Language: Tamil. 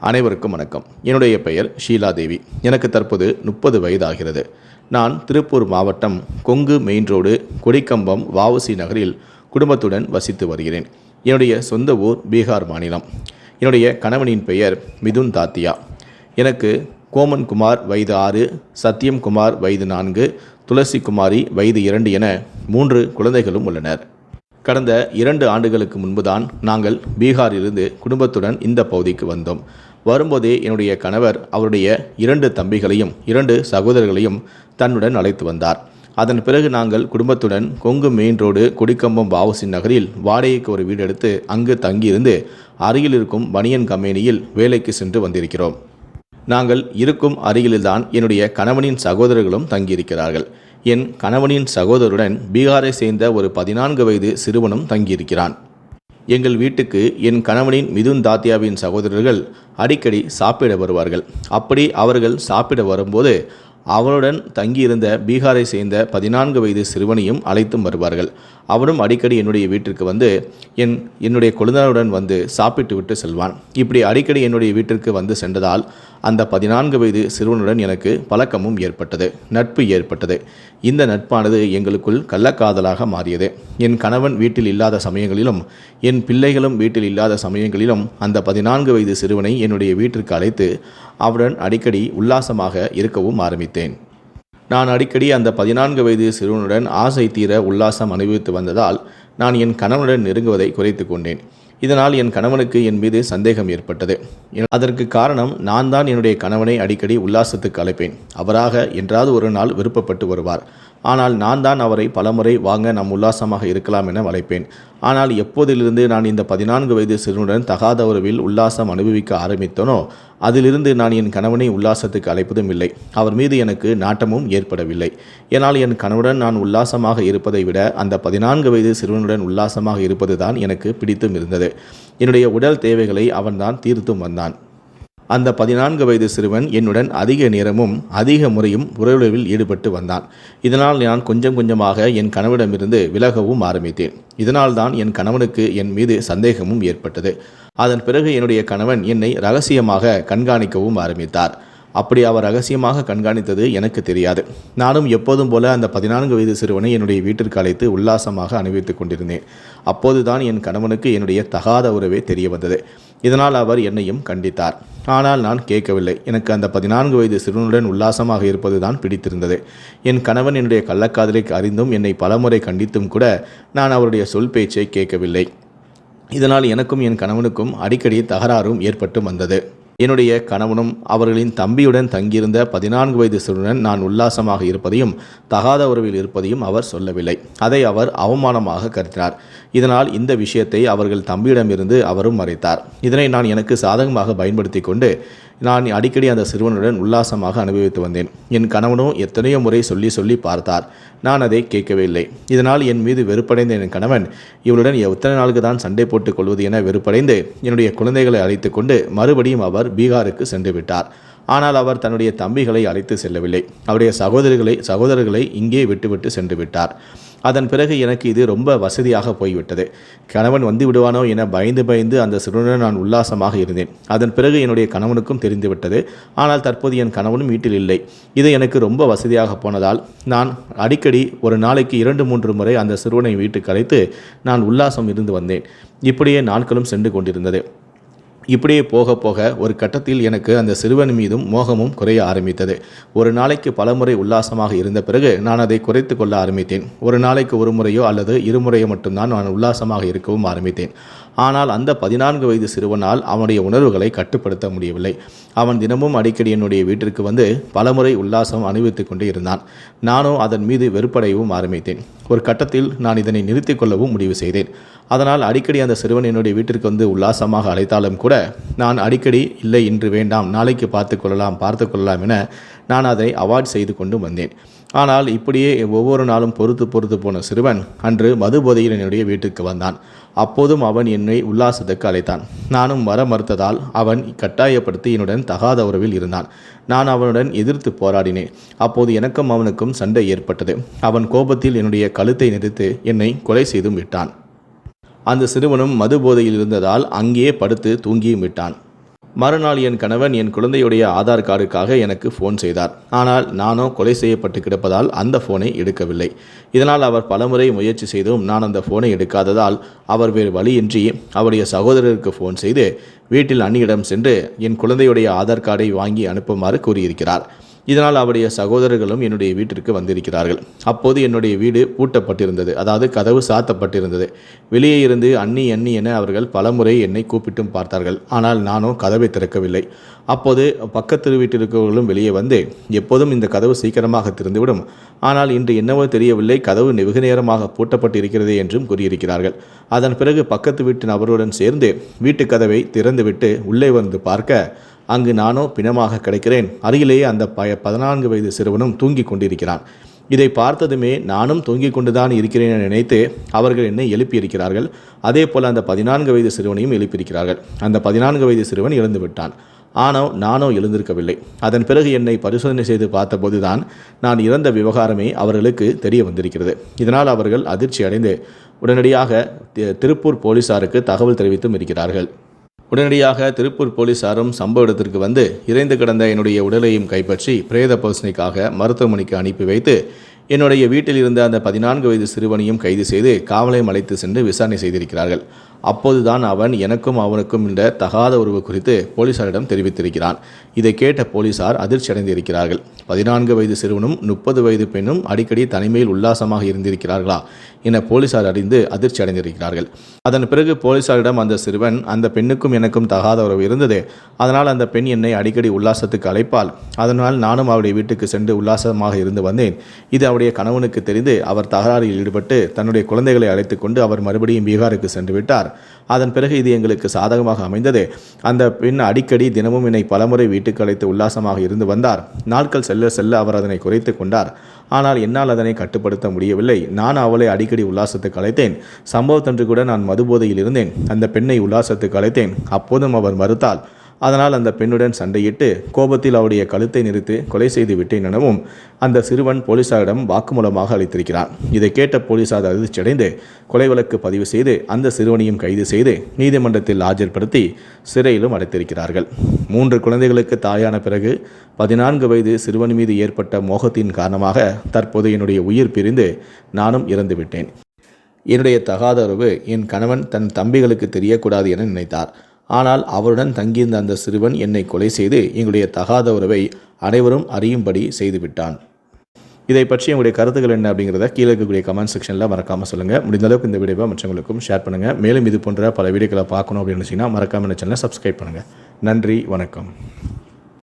அனைவருக்கும் வணக்கம். என்னுடைய பெயர் ஷீலாதேவி. எனக்கு தற்போது 30 வயதாகிறது. நான் திருப்பூர் மாவட்டம் கொங்கு மெயின் ரோடு கொடிக்கம்பம் வஉசி நகரில் குடும்பத்துடன் வசித்து வருகிறேன். என்னுடைய சொந்த ஊர் பீகார் மாநிலம். என்னுடைய கணவனின் பெயர் மிதுன் தாத்தியா. எனக்கு கோமன் குமார் வயது 6, சத்யம் குமார் வயது 4, துளசி குமாரி வயது 2 என 3 குழந்தைகளும் உள்ளனர். கடந்த 2 ஆண்டுகளுக்கு முன்புதான் நாங்கள் பீகாரிலிருந்து குடும்பத்துடன் இந்த பகுதிக்கு வந்தோம். வரும்போதே என்னுடைய கணவர் அவருடைய 2 தம்பிகளையும் 2 சகோதரர்களையும் தன்னுடன் அழைத்து வந்தார். அதன் பிறகு நாங்கள் குடும்பத்துடன் கொங்கு மெயின் ரோடு கொடிக்கம்பம் வஉசி நகரில் வாடகைக்கு ஒரு வீடு எடுத்து அங்கு தங்கியிருந்து அருகில் இருக்கும் பனியன் கம்பெனியில் வேலைக்கு சென்று வந்திருக்கிறோம். நாங்கள் இருக்கும் அருகில்தான் என்னுடைய கணவனின் சகோதரர்களும் தங்கியிருக்கிறார்கள். என் கணவனின் சகோதரருடன் பீகாரை சேர்ந்த ஒரு 14 வயது சிறுவனும் தங்கியிருக்கிறான். எங்கள் வீட்டுக்கு என் கணவனின் மிதுன் தாத்தியாவின் சகோதரர்கள் அடிக்கடி சாப்பிட வருவார்கள். அப்படி அவர்கள் சாப்பிட வரும்போது அவனுடன் தங்கியிருந்த பீகாரை சேர்ந்த 14 வயது சிறுவனையும் அழைத்தும் வருவார்கள். அவனும் அடிக்கடி என்னுடைய வீட்டிற்கு வந்து என்னுடைய குழந்தையுடன் வந்து சாப்பிட்டு விட்டு செல்வான். இப்படி அடிக்கடி என்னுடைய வீட்டிற்கு வந்து சென்றதால் அந்த 14 வயது சிறுவனுடன் எனக்கு பழக்கமும் ஏற்பட்டது, நட்பு ஏற்பட்டது. இந்த நட்பானது எங்களுக்குள் கள்ளக்காதலாக மாறியது. என் கணவன் வீட்டில் இல்லாத சமயங்களிலும் என் பிள்ளைகளும் வீட்டில் இல்லாத சமயங்களிலும் அந்த 14 வயது சிறுவனை என்னுடைய வீட்டிற்கு அழைத்து அவருடன் அடிக்கடி உல்லாசமாக இருக்கவும் ஆரம்பித்தேன். நான் அடிக்கடி அந்த 14 வயது சிறுவனுடன் ஆசை தீர உல்லாசம் அனுபவித்து வந்ததால் நான் என் கணவனுடன் நெருங்குவதை குறைத்து கொண்டேன். இதனால் என் கணவனுக்கு என் மீது சந்தேகம் ஏற்பட்டது. அதற்கு காரணம், நான் தான் என்னுடைய கணவனை அடிக்கடி உல்லாசத்துக்கு அழைப்பேன். அவராக என்றாவது ஒரு நாள் விருப்பப்பட்டு வருவார். ஆனால் நான் தான் அவரை பலமுறை வாங்க நாம் உல்லாசமாக இருக்கலாம் என அழைப்பேன். ஆனால் எப்போதிலிருந்து நான் இந்த 14 வயது சிறுவனுடன் தகாத உறவில் உல்லாசம் அனுபவிக்க ஆரம்பித்தனோ அதிலிருந்து நான் என் கணவனை உல்லாசத்துக்கு அழைப்பதும் இல்லை. அவர் மீது எனக்கு நாட்டமும் ஏற்படவில்லை. ஏனால் என் கணவனுடன் நான் உல்லாசமாக இருப்பதை விட அந்த 14 வயது சிறுவனுடன் உல்லாசமாக இருப்பது தான் எனக்கு பிடித்தும் இருந்தது. என்னுடைய உடல் தேவைகளை அவன்தான் தீர்த்தும் வந்தான். அந்த 14 வயது சிறுவன் என்னுடன் அதிக நேரமும் அதிக முறையும் உறவுகளில் ஈடுபட்டு வந்தான். இதனால் நான் கொஞ்சம் கொஞ்சமாக என் கணவனிடமிருந்து விலகவும் ஆரம்பித்தேன். இதனால் தான் என் கணவனுக்கு என் மீது சந்தேகமும் ஏற்பட்டது. அதன் பிறகு என்னுடைய கணவன் என்னை ரகசியமாக கண்காணிக்கவும் ஆரம்பித்தார். அப்படி அவர் ரகசியமாக கண்காணித்தது எனக்கு தெரியாது. நானும் எப்போதும் போல அந்த 14 வயது சிறுவனை என்னுடைய வீட்டிற்கு அழைத்து உல்லாசமாக அனுபவித்துக் கொண்டிருந்தேன். அப்போதுதான் என் கணவனுக்கு என்னுடைய தகாத உறவே தெரிய வந்தது. இதனால் அவர் என்னையும் கண்டித்தார். ஆனால் நான் கேட்கவில்லை. எனக்கு அந்த 14 வயது சிறுவனுடன் உல்லாசமாக இருப்பது தான் பிடித்திருந்தது. என் கணவன் என்னுடைய கள்ளக்காதலை அறிந்தும் என்னை பலமுறை கண்டித்தும் கூட நான் அவருடைய சொல் பேச்சை கேட்கவில்லை. இதனால் எனக்கும் என் கணவனுக்கும் அடிக்கடி தகராறும் ஏற்பட்டு வந்தது. என்னுடைய கணவனும் அவர்களின் தம்பியுடன் தங்கியிருந்த 14 வயது சிறுவனுடன் நான் உல்லாசமாக இருப்பதையும் தகாத உறவில் இருப்பதையும் அவர் சொல்லவில்லை. அதை அவர் அவமானமாக கருதினார். இதனால் இந்த விஷயத்தை அவர்கள் தம்பியிடமிருந்து அவரும் மறைத்தார். இதனை நான் எனக்கு சாதகமாக பயன்படுத்தி கொண்டு நான் அடிக்கடி அந்த சிறுவனுடன் உல்லாசமாக அனுபவித்து வந்தேன். என் கணவனும் எத்தனையோ முறை சொல்லி பார்த்தார். நான் அதை கேட்கவே இல்லை. இதனால் என் மீது வெறுப்படைந்த என் கணவன் இவளுடன் எத்தனை நாளுக்கு தான் சண்டை போட்டுக் கொள்வது என வெறுப்படைந்து என்னுடைய குழந்தைகளை அழைத்து கொண்டு மறுபடியும் அவர் பீகாருக்கு சென்று விட்டார். ஆனால் அவர் தன்னுடைய தம்பிகளை அழைத்து செல்லவில்லை. அவருடைய சகோதரர்களை இங்கே விட்டுவிட்டு சென்று விட்டார். அதன் பிறகு எனக்கு இது ரொம்ப வசதியாக போய்விட்டது. கணவன் வந்து விடுவானோ என பயந்து அந்த சிறுவனுடன் நான் உல்லாசமாக இருந்தேன். அதன் பிறகு என்னுடைய கணவனுக்கும் தெரிந்துவிட்டது. ஆனால் தற்போது என் கணவனும் வீட்டில் இல்லை. இது எனக்கு ரொம்ப வசதியாக போனதால் நான் அடிக்கடி ஒரு நாளைக்கு 2-3 முறை அந்த சிறுவனை வீட்டுக்கு அழைத்து நான் உல்லாசம் இருந்து வந்தேன். இப்படியே நாட்களும் சென்று கொண்டிருந்தது. இப்படியே போக போக ஒரு கட்டத்தில் எனக்கு அந்த சிறுவன் மீதும் மோகமும் குறைய ஆரம்பித்தது. ஒரு நாளைக்கு பலமுறை உல்லாசமாக இருந்த பிறகு நான் அதை குறைத்து கொள்ள ஆரம்பித்தேன். ஒரு நாளைக்கு 1 முறையோ அல்லது 2 முறையோ மட்டும்தான் நான் உல்லாசமாக இருக்கவும் ஆரம்பித்தேன். ஆனால் அந்த 14 வயது சிறுவனால் அவனுடைய உணர்வுகளை கட்டுப்படுத்த முடியவில்லை. அவன் தினமும் அடிக்கடி என்னுடைய வீட்டிற்கு வந்து பலமுறை உல்லாசம் அனுபவித்துக் கொண்டே இருந்தான். நானும் அதன் மீது வெறுப்படையவும் ஆரம்பித்தேன். ஒரு கட்டத்தில் நான் இதனை நிறுத்திக் கொள்ளவும் முடிவு செய்தேன். அதனால் அடிக்கடி அந்த சிறுவன் என்னுடைய வீட்டிற்கு வந்து உல்லாசமாக அழைத்தாலும் கூட நான் அடிக்கடி இல்லை, இன்று வேண்டாம், நாளைக்கு பார்த்து கொள்ளலாம் என நான் அதை அவாய்ட் செய்து கொண்டு வந்தேன். ஆனால் இப்படியே ஒவ்வொரு நாளும் பொறுத்து போன சிறுவன் அன்று மது போதையில் என்னுடைய வீட்டுக்கு வந்தான். அப்போதும் அவன் என்னை உல்லாசத்துக்கு அழைத்தான். நானும் வர மறுத்ததால் அவன் கட்டாயப்படுத்தி என்னுடன் தகாத உறவில் இருந்தான். நான் அவனுடன் எதிர்த்து போராடினேன். அப்போது எனக்கும் அவனுக்கும் சண்டை ஏற்பட்டது. அவன் கோபத்தில் என்னுடைய கழுத்தை நெரித்து என்னை கொலை செய்தும் விட்டான். அந்த சிறுவனும் மது போதையில் இருந்ததால் அங்கேயே படுத்து தூங்கியும் விட்டான். மறுநாள் என் கணவன் என் குழந்தையுடைய ஆதார் கார்டுக்காக எனக்கு ஃபோன் செய்தார். ஆனால் நானோ கொலை செய்யப்பட்டு கிடப்பதால் அந்த ஃபோனை எடுக்கவில்லை. இதனால் அவர் பலமுறை முயற்சி செய்தும் நான் அந்த ஃபோனை எடுக்காததால் அவர் வேறு வழியின்றி அவருடைய சகோதரருக்கு ஃபோன் செய்து வீட்டில் அண்ணியிடம் சென்று என் குழந்தையுடைய ஆதார் கார்டை வாங்கி அனுப்புமாறு கூறியிருக்கிறார். இதனால் அவருடைய சகோதரர்களும் என்னுடைய வீட்டிற்கு வந்திருக்கிறார்கள். அப்போது என்னுடைய வீடு பூட்டப்பட்டிருந்தது, அதாவது கதவு சாத்தப்பட்டிருந்தது. வெளியே இருந்து அண்ணி அண்ணி என அவர்கள் பலமுறை என்னை கூப்பிட்டும் பார்த்தார்கள். ஆனால் நானோ கதவை திறக்கவில்லை. அப்போது பக்கத்து வீட்டில் இருக்கிறவர்களும் வெளியே வந்து எப்போதும் இந்த கதவு சீக்கிரமாக திறந்துவிடும், ஆனால் இன்று என்னவோ தெரியவில்லை, கதவு வெகு நேரமாக பூட்டப்பட்டு இருக்கிறதே என்றும் கூறியிருக்கிறார்கள். அதன் பிறகு பக்கத்து வீட்டு நபருடன் சேர்ந்து வீட்டு கதவை திறந்துவிட்டு உள்ளே வந்து பார்க்க அங்கு நானோ பிணமாக கிடைக்கிறேன். அருகிலேயே அந்த 14 வயது சிறுவனும் தூங்கி கொண்டிருக்கிறான். இதை பார்த்ததுமே நானும் தூங்கிக் கொண்டுதான் இருக்கிறேன் என நினைத்து அவர்கள் என்னை எழுப்பியிருக்கிறார்கள். அதே போல் அந்த 14 வயது சிறுவனையும் எழுப்பியிருக்கிறார்கள். அந்த 14 வயது சிறுவன் இறந்து விட்டான். நானோ எழுந்திருக்கவில்லை. அதன் பிறகு என்னை பரிசோதனை செய்து பார்த்தபோது தான் நான் இறந்த விவகாரமே அவர்களுக்கு தெரிய வந்திருக்கிறது. இதனால் அவர்கள் அதிர்ச்சி அடைந்து உடனடியாக திருப்பூர் போலீசாருக்கு தகவல் தெரிவித்தும் இருக்கிறார்கள். உடனடியாக திருப்பூர் போலீசாரும் சம்பவ இடத்திற்கு வந்து இறந்து கிடந்த என்னுடைய உடலையும் கைப்பற்றி பிரேத பரிசோதனைக்காக மருத்துவமனைக்கு அனுப்பி வைத்து என்னுடைய வீட்டில் இருந்த அந்த 14 வயது சிறுவனையும் கைது செய்து காவலையும் அழைத்து சென்று விசாரணை செய்திருக்கிறார்கள். அப்போதுதான் அவன் எனக்கும் அவனுக்கும் இந்த தகாத உறவு குறித்து போலீசாரிடம் தெரிவித்திருக்கிறான். இதை கேட்ட போலீசார் அதிர்ச்சி அடைந்திருக்கிறார்கள். 14 வயது சிறுவனும் 30 வயது பெண்ணும் அடிக்கடி தனிமையில் உல்லாசமாக இருந்திருக்கிறார்களா என போலீசார் அறிந்து அதிர்ச்சி அடைந்திருக்கிறார்கள். அதன் பிறகு போலீசாரிடம் அந்த சிறுவன், அந்த பெண்ணுக்கும் எனக்கும் தகாத உறவு இருந்தது, அதனால் அந்த பெண் என்னை அடிக்கடி உல்லாசத்துக்கு அழைப்பாள், அதனால் நானும் அவருடைய வீட்டுக்கு சென்று உல்லாசமாக இருந்து வந்தேன். இது அவருடைய கணவனுக்கு தெரிந்து அவர் தகராறில் ஈடுபட்டு தன்னுடைய குழந்தைகளை அழைத்து கொண்டு அவர் மறுபடியும் பீகாருக்கு சென்று விட்டார். அதன் பிறகு இது எங்களுக்கு சாதகமாக அமைந்தது. அந்த பெண் அடிக்கடி தினமும் என்னை பலமுறை வீட்டுக்கு அழைத்து உல்லாசமாக இருந்து வந்தார். நாட்கள் செல்ல செல்ல அவர் அதனை குறைத்து கொண்டார். ஆனால் என்னால் அதனை கட்டுப்படுத்த முடியவில்லை. நான் அவளை அடிக்கடி உல்லாசத்துக்கு அழைத்தேன். சம்பவத்தன்று கூட நான் மதுபோதையில் இருந்தேன். அந்த பெண்ணை உல்லாசத்துக்கு அழைத்தேன். அப்போதும் அவர் மறுத்தாள். அதனால் அந்த பெண்ணுடன் சண்டையிட்டு கோபத்தில் அவருடைய கழுத்தை நிறுத்தி கொலை செய்து விட்டேன் எனவும் அந்த சிறுவன் போலீசாரிடம் வாக்குமூலமாக அளித்திருக்கிறார். இதை கேட்ட போலீசார் அதிர்ச்சியடைந்து கொலை வழக்கு பதிவு செய்து அந்த சிறுவனையும் கைது செய்து நீதிமன்றத்தில் ஆஜர்படுத்தி சிறையிலும் அடைத்திருக்கிறார்கள். 3 குழந்தைகளுக்கு தாயான பிறகு 14 வயது சிறுவன் மீது ஏற்பட்ட மோகத்தின் காரணமாக தற்போது என்னுடைய உயிர் பிரிந்து நானும் இறந்து விட்டேன். என்னுடைய தகாத உறவு என் கணவன் தன் தம்பிகளுக்கு தெரியக்கூடாது என நினைத்தார். ஆனால் அவருடன் தங்கியிருந்த அந்த சிறுவன் என்னை கொலை செய்து எங்களுடைய தகாத உறவை அனைவரும் அறியும்படி செய்துவிட்டான். இதை பற்றி உங்களுடைய கருத்துக்கள் என்ன அப்படிங்கிறத கீழே இருக்கக்கூடிய கமெண்ட் செக்ஷனில் மறக்காமல் சொல்லுங்கள். முடிந்த அளவுக்கு இந்த வீடியோவை மற்றவங்களுக்கும் ஷேர் பண்ணுங்கள். மேலும் இது போன்ற பல வீடியோக்களை பார்க்கணும் அப்படின்னு நினச்சிங்கன்னா மறக்காமல் சேனலை சப்ஸ்கிரைப் பண்ணுங்கள். நன்றி, வணக்கம்.